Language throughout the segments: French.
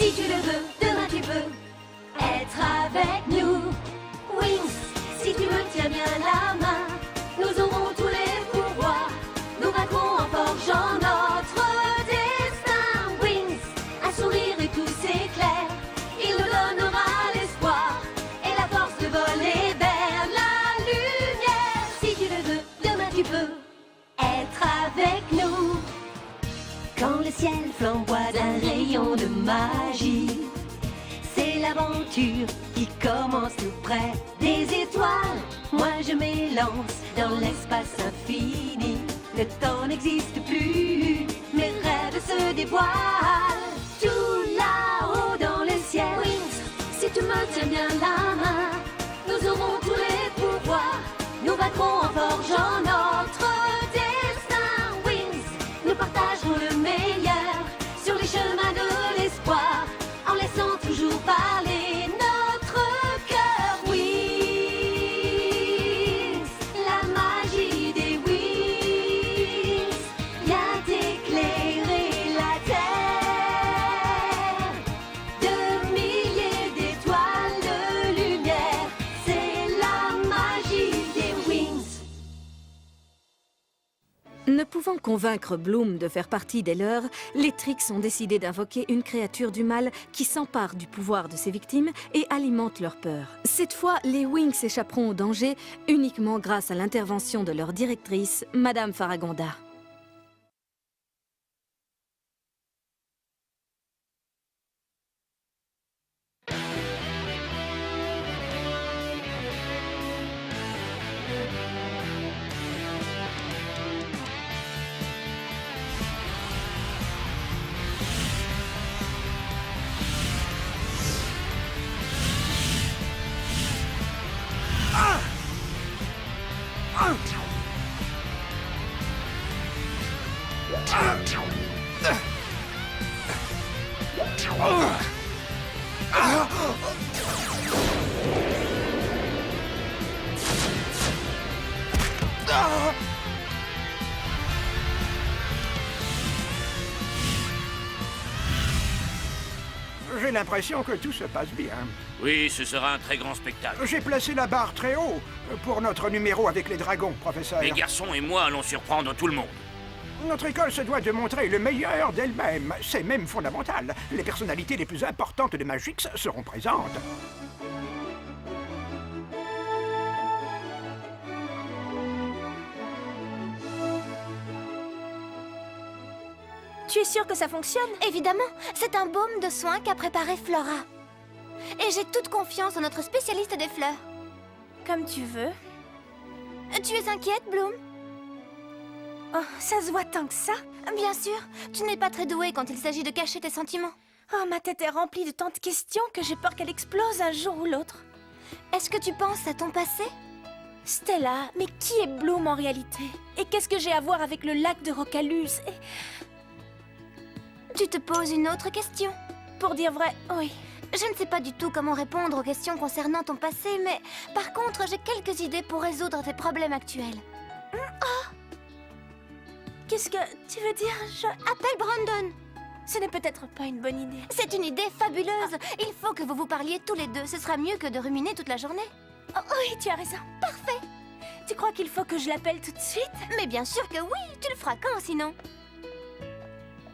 Si tu le veux, demain tu peux être avec nous. Wings, si tu me tiens bien la main, nous aurons tous les pouvoirs. Nous vaincrons en forgeant notre destin. Wings, un sourire et tout s'éclaire. Il nous donnera l'espoir et la force de voler vers la lumière. Si tu le veux, demain tu peux être avec nous. Quand le ciel flamboie d'un rayon de magie, c'est l'aventure qui commence tout près des étoiles. Moi je m'élance dans l'espace infini. Le temps n'existe plus, mes rêves se dévoilent. Tout là-haut dans le ciel. Wings, si tu me tiens bien la main, nous aurons tous les pouvoirs. Nous vaincrons en forgeant notre destin. Wings, nous partagerons le meilleur sur les chemins de l'espoir, en laissant toujours parler notre cœur. Wings, la magie des Wings vient éclairer la terre. De milliers d'étoiles de lumière, c'est la magie des Wings. Ne pouvant convaincre Bloom de faire partie des leurs, les Trix ont décidé d'invoquer une créature du mal qui s'empare du pouvoir de ses victimes et alimente leur peur. Cette fois, les Wings échapperont au danger uniquement grâce à l'intervention de leur directrice, Madame Faragonda. J'ai l'impression que tout se passe bien. Oui, ce sera un très grand spectacle. J'ai placé la barre très haut pour notre numéro avec les dragons, professeur. Les garçons et moi allons surprendre tout le monde. Notre école se doit de montrer le meilleur d'elle-même. C'est même fondamental. Les personnalités les plus importantes de Magix seront présentes. Tu es sûre que ça fonctionne? Évidemment, c'est un baume de soin qu'a préparé Flora. Et j'ai toute confiance en notre spécialiste des fleurs. Comme tu veux. Tu es inquiète, Bloom? Oh, ça se voit tant que ça? Bien sûr, tu n'es pas très douée quand il s'agit de cacher tes sentiments. Oh, ma tête est remplie de tant de questions que j'ai peur qu'elle explose un jour ou l'autre. Est-ce que tu penses à ton passé? Stella, mais qui est Bloom en réalité? Et qu'est-ce que j'ai à voir avec le lac de Rocalus? Tu te poses une autre question? Pour dire vrai, oui. Je ne sais pas du tout comment répondre aux questions concernant ton passé, mais par contre, j'ai quelques idées pour résoudre tes problèmes actuels. Oh! Qu'est-ce que tu veux dire? Appelle Brandon! Ce n'est peut-être pas une bonne idée. C'est une idée fabuleuse! Il faut que vous vous parliez tous les deux. Ce sera mieux que de ruminer toute la journée. Oh, oui, tu as raison. Parfait! Tu crois qu'il faut que je l'appelle tout de suite? Mais bien sûr que oui! Tu le feras quand, sinon?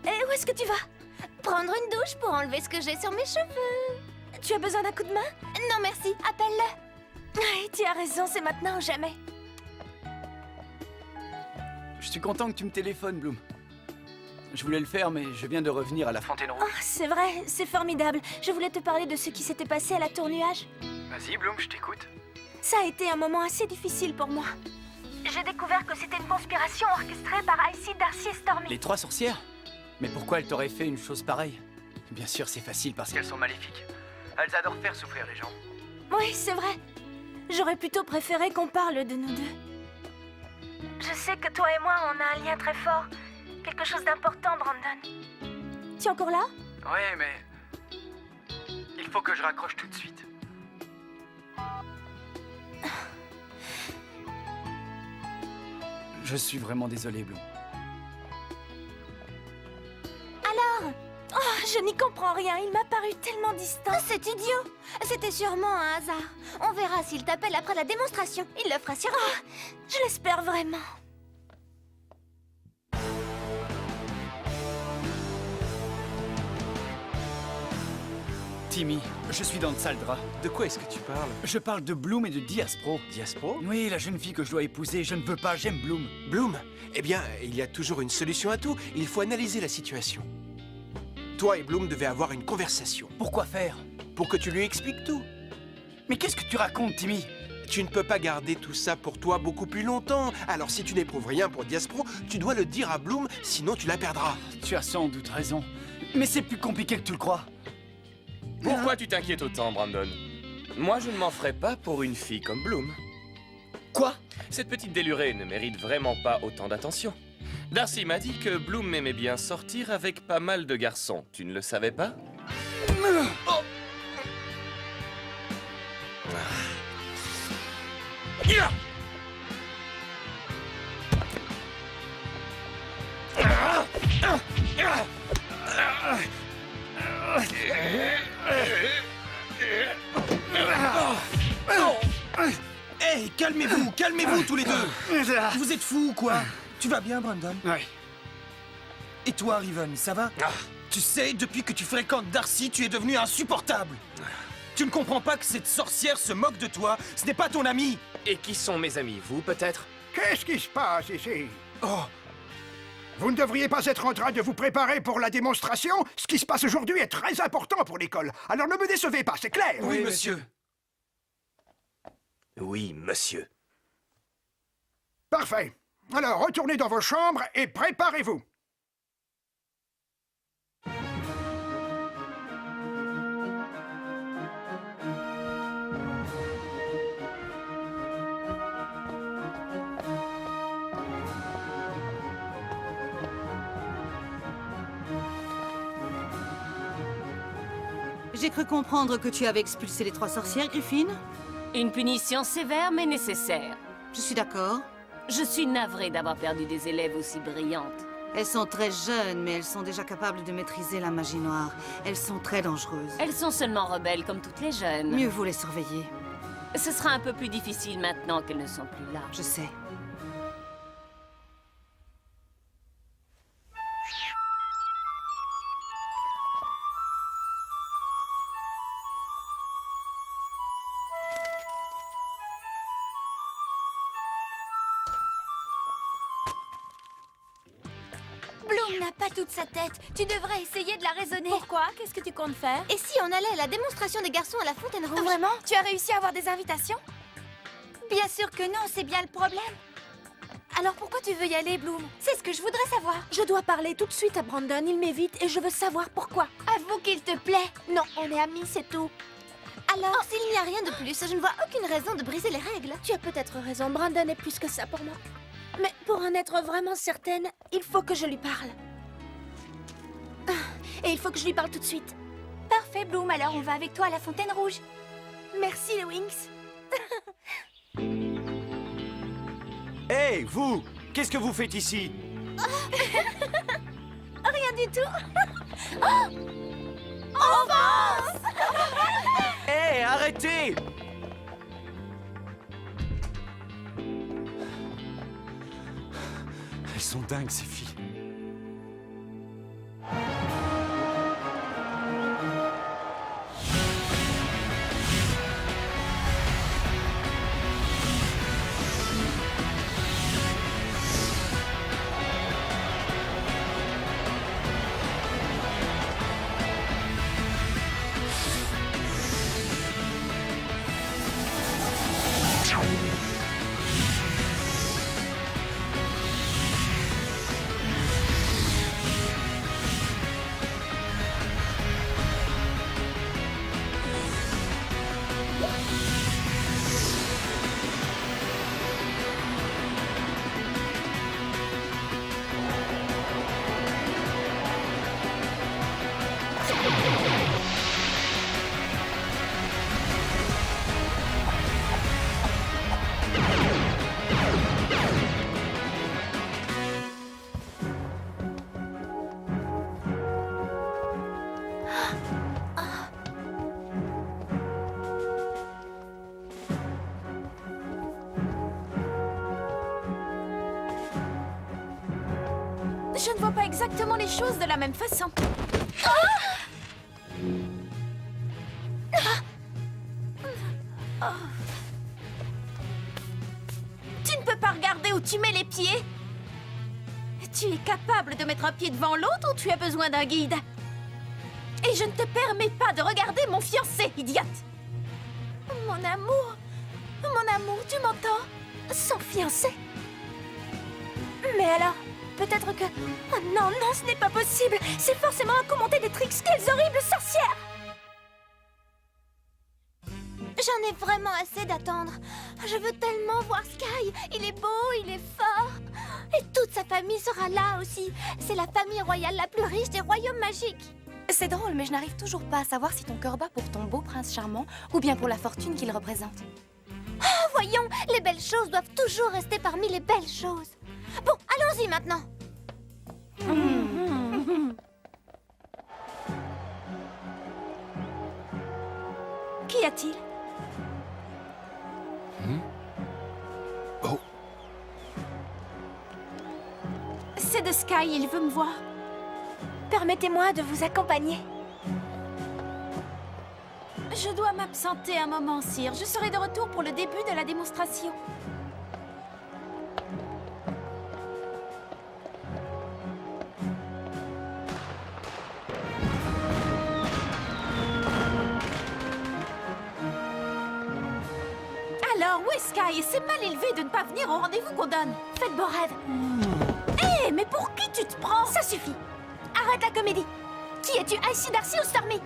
Et où est-ce que tu vas? Prendre une douche pour enlever ce que j'ai sur mes cheveux. Tu as besoin d'un coup de main? Non, merci. Appelle-le. Oui, tu as raison, c'est maintenant ou jamais. Je suis content que tu me téléphones, Bloom. Je voulais le faire, mais je viens de revenir à la Fontaine Rouge. Oh, c'est vrai, c'est formidable. Je voulais te parler de ce qui s'était passé à la Tour-Nuage. Vas-y, Bloom, je t'écoute. Ça a été un moment assez difficile pour moi. J'ai découvert que c'était une conspiration orchestrée par Icy, Darcy et Stormy. Les trois sorcières? Mais pourquoi elles t'auraient fait une chose pareille? Bien sûr, c'est facile parce qu'elles sont maléfiques. Elles adorent faire souffrir les gens. Oui, c'est vrai. J'aurais plutôt préféré qu'on parle de nous deux. Je sais que toi et moi, on a un lien très fort. Quelque chose d'important, Brandon. Tu es encore là? Oui, mais... il faut que je raccroche tout de suite. Je suis vraiment désolé, Bloom. Alors? Oh, Je n'y comprends rien, il m'a paru tellement distant. C'est idiot. C'était sûrement un hasard. On verra s'il t'appelle après la démonstration. Il le fera sûrement. Je l'espère vraiment. Timmy, je suis dans le sale drap. De quoi est-ce que tu parles? Je parle de Bloom et de Diaspro. Diaspro? Oui, la jeune fille que je dois épouser. Je ne veux pas, j'aime Bloom. Bloom? Eh bien, il y a toujours une solution à tout. Il faut analyser la situation. Toi et Bloom devez avoir une conversation. Pourquoi faire? Pour que tu lui expliques tout. Mais qu'est-ce que tu racontes, Timmy? Tu ne peux pas garder tout ça pour toi beaucoup plus longtemps. Alors si tu n'éprouves rien pour Diaspro, tu dois le dire à Bloom, sinon tu la perdras. Tu as sans doute raison. Mais c'est plus compliqué que tu le crois. Pourquoi tu t'inquiètes autant, Brandon? Moi, je ne m'en ferai pas pour une fille comme Bloom. Quoi? Cette petite délurée ne mérite vraiment pas autant d'attention. Darcy m'a dit que Bloom aimait bien sortir avec pas mal de garçons. Tu ne le savais pas? Hey, calmez-vous tous les deux. Vous êtes fous ou quoi? Tu vas bien, Brandon? Oui. Et toi, Riven, ça va? Tu sais, depuis que tu fréquentes Darcy, tu es devenu insupportable. Tu ne comprends pas que cette sorcière se moque de toi? Ce n'est pas ton ami. Et qui sont mes amis? Vous, peut-être? Qu'est-ce qui se passe ici? Oh, Vous ne devriez pas être en train de vous préparer pour la démonstration? Ce qui se passe aujourd'hui est très important pour l'école. Alors ne me décevez pas, c'est clair? oui, monsieur. Oui, monsieur. Parfait. Alors retournez dans vos chambres et préparez-vous. J'ai cru comprendre que tu avais expulsé les 3 sorcières, Griffin. Une punition sévère mais nécessaire. Je suis d'accord. Je suis navrée d'avoir perdu des élèves aussi brillantes. Elles sont très jeunes, mais elles sont déjà capables de maîtriser la magie noire. Elles sont très dangereuses. Elles sont seulement rebelles comme toutes les jeunes. Mieux vaut les surveiller. Ce sera un peu plus difficile maintenant qu'elles ne sont plus là. Je sais. Bloom n'a pas toute sa tête. Tu devrais essayer de la raisonner. Pourquoi? Qu'est-ce que tu comptes faire? Et si on allait à la démonstration des garçons à la Fontaine Rouge? Vraiment? Tu as réussi à avoir des invitations? Bien sûr que non, c'est bien le problème. Alors pourquoi tu veux y aller, Bloom? C'est ce que je voudrais savoir. Je dois parler tout de suite à Brandon, il m'évite et je veux savoir pourquoi. Avoue qu'il te plaît. Non, on est amis, c'est tout. Alors, s'il n'y a rien de plus, je ne vois aucune raison de briser les règles. Tu as peut-être raison, Brandon est plus que ça pour moi. Mais pour en être vraiment certaine, il faut que je lui parle. Et il faut que je lui parle tout de suite. Parfait, Bloom, alors on va avec toi à la Fontaine Rouge. Merci, les Wings. Hey, vous! Qu'est-ce que vous faites ici? Rien du tout. Hey, arrêtez! Elles sont dingues, ces filles. Je ne vois pas exactement les choses de la même façon. Tu ne peux pas regarder où tu mets les pieds? Tu es capable de mettre un pied devant l'autre ou tu as besoin d'un guide? Et je ne te permets pas de regarder mon fiancé, idiote! Mon amour, tu m'entends? Son fiancé? Mais alors, peut-être que... Oh non, non, ce n'est pas possible! C'est forcément un commentaire des tricks, quelles horribles sorcières! J'en ai vraiment assez d'attendre. Je veux tellement voir Sky. Il est beau, il est fort. Et toute sa famille sera là aussi. C'est la famille royale la plus riche des royaumes magiques. C'est drôle, mais je n'arrive toujours pas à savoir si ton cœur bat pour ton beau prince charmant ou bien pour la fortune qu'il représente. Oh, voyons, les belles choses doivent toujours rester parmi les belles choses. Bon, allons-y maintenant. Qu'y a-t-il? Oh. C'est de Sky, il veut me voir. Permettez-moi de vous accompagner. Je dois m'absenter un moment, Sire. Je serai de retour pour le début de la démonstration. Alors, où est Sky? C'est mal élevé de ne pas venir au rendez-vous qu'on donne. Faites beau rêve. Hé, mais pour qui tu te prends? Ça suffit. Arrête la comédie. Qui es-tu, Icy, Darcy ou Stormy?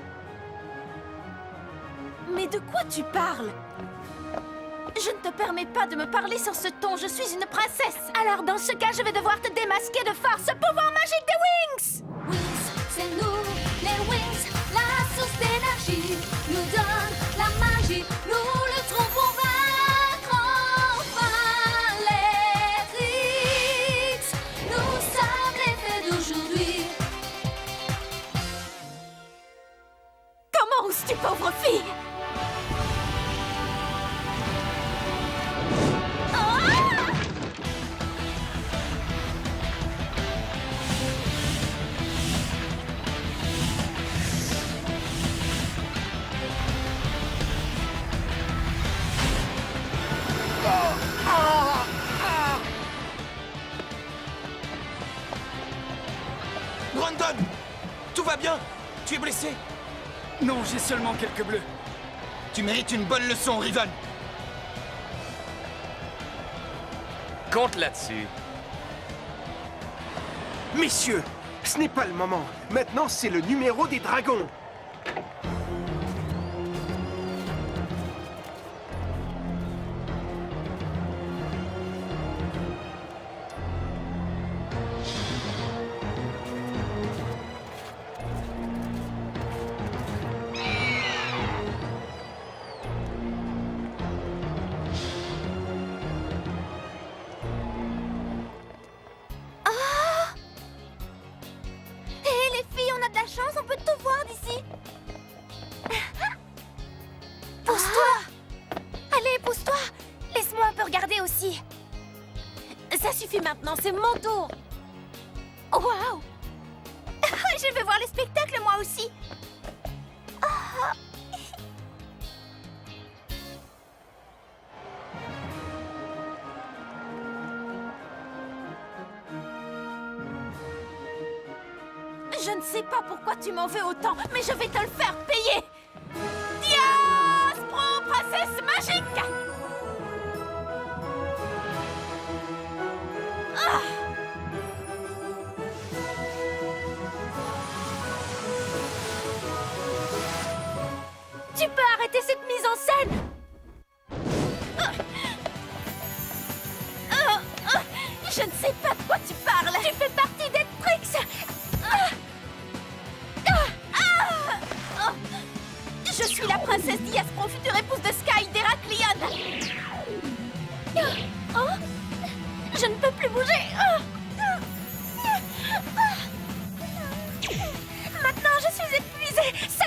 Mais de quoi tu parles? Je ne te permets pas de me parler sur ce ton, je suis une princesse. Alors dans ce cas, je vais devoir te démasquer de force. Pouvoir magique des Wings! Wings, c'est nous, les Wings, la source d'énergie nous donne la magie, nous le trouvons vaincre enfin les tricks. Nous sommes les faits d'aujourd'hui. Comment oses-tu, pauvre fille? Brandon! Tout va bien? Tu es blessé? Non, j'ai seulement quelques bleus. Tu mérites une bonne leçon, Riven. Compte là-dessus. Messieurs, ce n'est pas le moment. Maintenant, c'est le numéro des dragons. On peut tout voir d'ici. Pousse-toi. Allez, pousse-toi. Laisse-moi un peu regarder aussi. Ça suffit maintenant, c'est mon tour. Waouh. Je vais voir le spectacle moi aussi. Je ne sais pas pourquoi tu m'en veux autant, mais je vais te le faire payer. Diaspro, princesse magique. Tu peux arrêter cette mise en scène. Je ne sais pas de quoi tu parles. Tu fais partie des tricks. Je suis la princesse Diaspro, future épouse de Sky d'Héraclion. Je ne peux plus bouger. Maintenant, je suis épuisée. Ça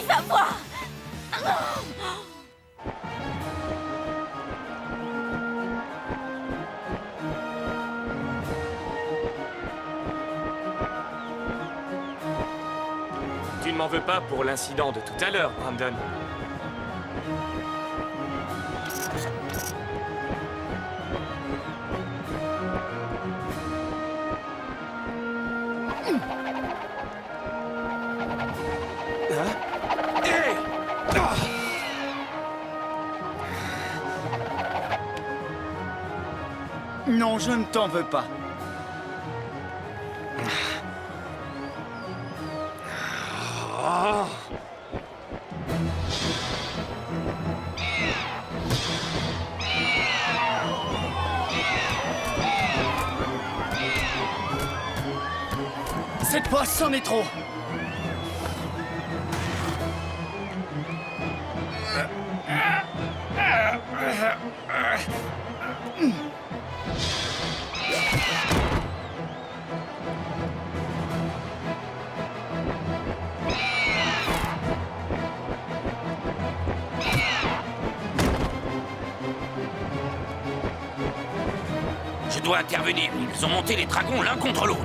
va voir. Tu ne m'en veux pas pour l'incident de tout à l'heure, Brandon. Non, je ne t'en veux pas. Cette fois, c'en est trop. Je dois intervenir. Ils ont monté les dragons l'un contre l'autre.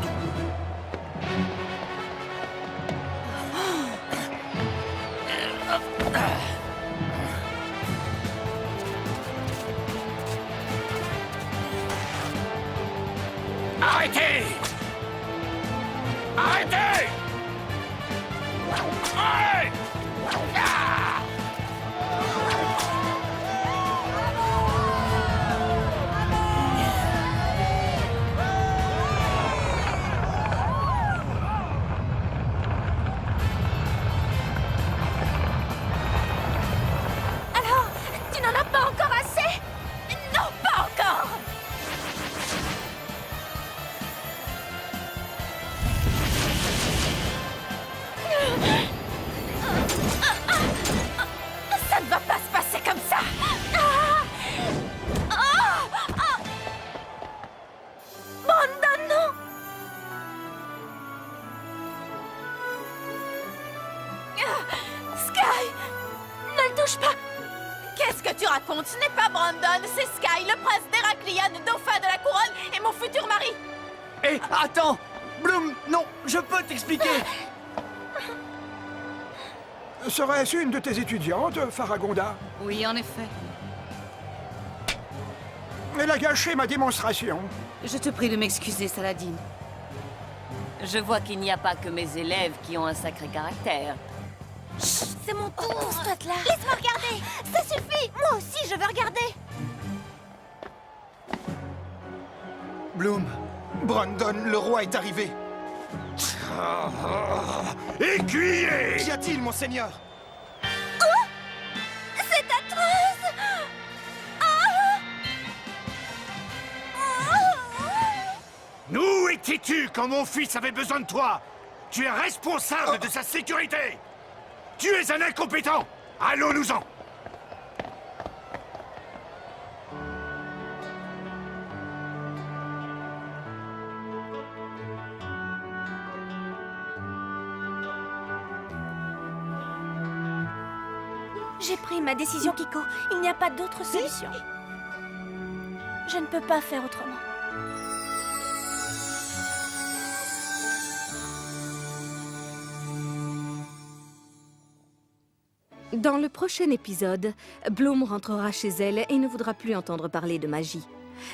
Arrêtez! Arrêtez! Allez! Ah! Alors, tu n'en as pas encore assez? Non, pas encore. Ça ne va pas se passer comme ça. Brandon, non. Sky, ne le touche pas. Qu'est-ce que tu racontes? Ce n'est pas Brandon, c'est Sky, le prince d'Héraclion, dauphin de la couronne et mon futur mari. Hé, attends! Bloom, non, je peux t'expliquer. Serait-ce une de tes étudiantes, Faragonda? Oui, en effet. Elle a gâché ma démonstration. Je te prie de m'excuser, Saladin. Je vois qu'il n'y a pas que mes élèves qui ont un sacré caractère. C'est mon tour. Pousse-toi de là. Laisse-moi regarder. Ça suffit. Moi aussi, je veux regarder. Bloom, Brandon, le roi est arrivé. Écuyer! Qu'y a-t-il, monseigneur? C'est atroce. Nous étais-tu quand mon fils avait besoin de toi? Tu es responsable de sa sécurité! Tu es un incompétent! Allons-nous-en! J'ai pris ma décision, Kiko. Il n'y a pas d'autre solution. Je ne peux pas faire autrement. Dans le prochain épisode, Bloom rentrera chez elle et ne voudra plus entendre parler de magie.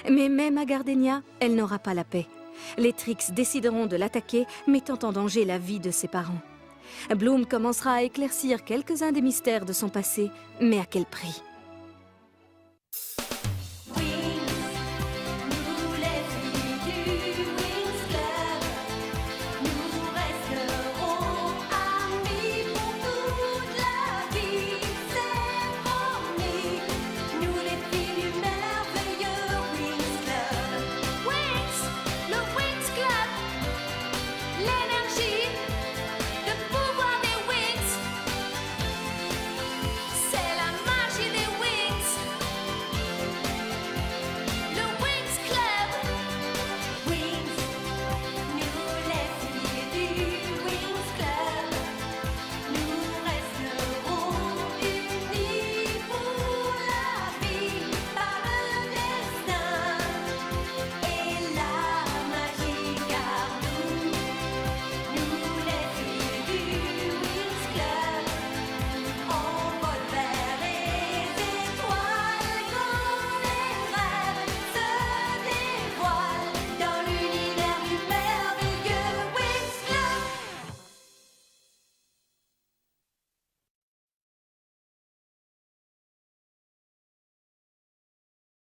Mais même à Gardenia, elle n'aura pas la paix. Les Trix décideront de l'attaquer, mettant en danger la vie de ses parents. Bloom commencera à éclaircir quelques-uns des mystères de son passé, mais à quel prix ?